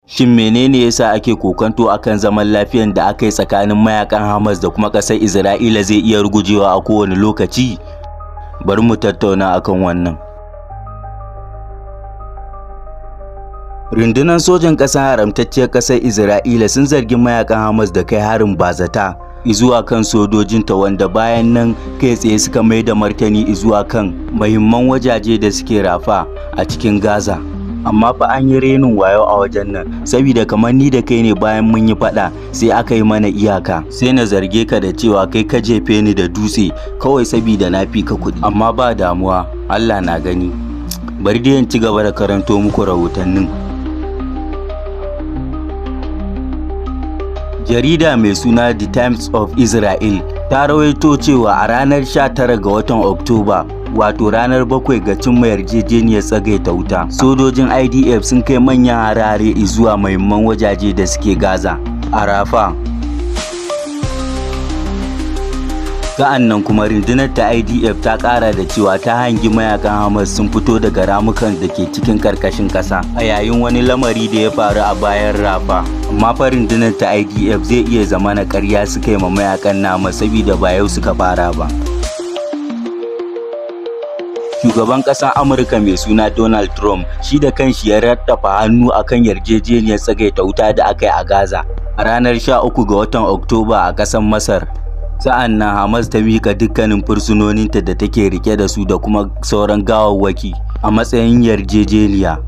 Shin menene yasa ake kokonto akan zaman lafiyan da aka yi tsakanin mayakan Hamas da kuma ƙasar Isra'ila zai iya rugujewa a kowane lokaci? Bari mu tattauna akan wannan. Rundunar sojan ƙasar haramtacciyar ƙasar Isra'ila sun zargi mayakan Hamas da kai harin bazata izuwa kan sojojinta, wanda bayan nan kai tsaye suka mai da martani izuwa kan muhimman wajaje da suke Rafa a cikin Gaza. Amma fa an yi renin wayo a wajen nan, saboda kamar ni da kai ne bayan mun yi faɗa sai aka yi mana iyaka, sai na zarge ka da cewa kai ka jefe ni da dutse kawai saboda na fi ka kuɗi. Amma ba damuwa, Allah na gani. Bari dai in ci gaba da karanto muku rahotannin. Jarida mai suna The Times of Israel ta rawaito cewa a ranar 19 ga watan Oktoba, wato ranar 7 ga cimma yarjejeniyar tsagaita wuta, sojojin IDF sun kai manyan harare zuwa muhimman wajaje da suke Gaza a Rafa. Sa'annan kuma rundunar ta IDF ta ƙara da cewa ta hangi mayakan Hamas sun fito daga ramukan da ke cikin ƙarƙashin ƙasa a yayin wani lamari da ya faru a bayan Rafa. Amma fa rundunar ta IDF zai iya zama na ƙarya suka yi ma mayakan na Hamas saboda ba yau suka fara ba. Shugaban ƙasar Amurka mai suna Donald Trump shi da kanshi ya rattafa hannu akan yarjejeniyar tsagaita wuta da aka yi a Gaza a ranar 13 ga watan Oktoba a ƙasar Masar. Sa'an nan Hamas ta miƙa dukkanin fursunoninta da take rike da su da kuma sauran gawawwaki a matsayin yarjejeniya.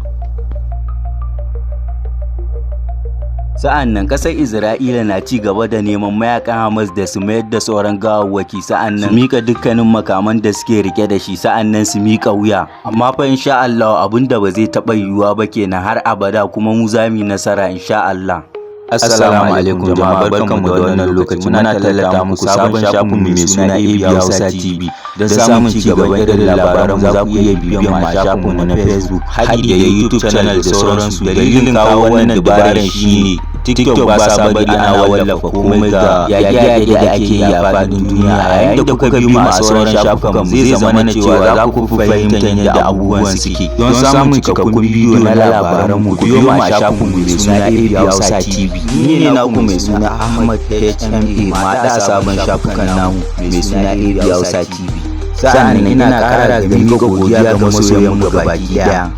Sa'an nan ƙasar Isra'ila na ci gaba da neman mayakan Hamas da su mayar da sauran gawawwaki, sa'an nan su miƙa dukkanin makaman da suke rike da shi, sa'an nan su miƙa wuya. Amma fa insha Allah abin da ba zai taɓa yiwuwa ba kenan har abada, kuma mu za mu yi nasara insha Allah. Assalamu alaikum jama'a, barkanmu da wannan lokaci. Muna tallata muku sabon shafinmu mai suna AB Hausa TV. Don samun ci gaban irin labaran za ku iya bibiyan mu a shafinmu na Facebook, haɗi da YouTube channel da sauransu. Dalilin kawo wannan dabaran shine TikTok ba sa bari ana wallafa komai ga yaƙe-yaƙe da ake yi a faɗin duniya. Yayin da kuka bi mu a sauran shafukan zai zama na cewa za ku fi fahimtar yadda abubuwan suke. Don samun cikakkun bidiyo na labaran mu, biyo mu a shafinmu mai suna AB Hausa TV. Ni ne naku mai suna Ahmad HMA, ma da sabon shafukan namu mai suna AB Hausa TV. Sa'an nan ina ƙara ga miƙa godiya ga masoyanmu gabaki ɗaya.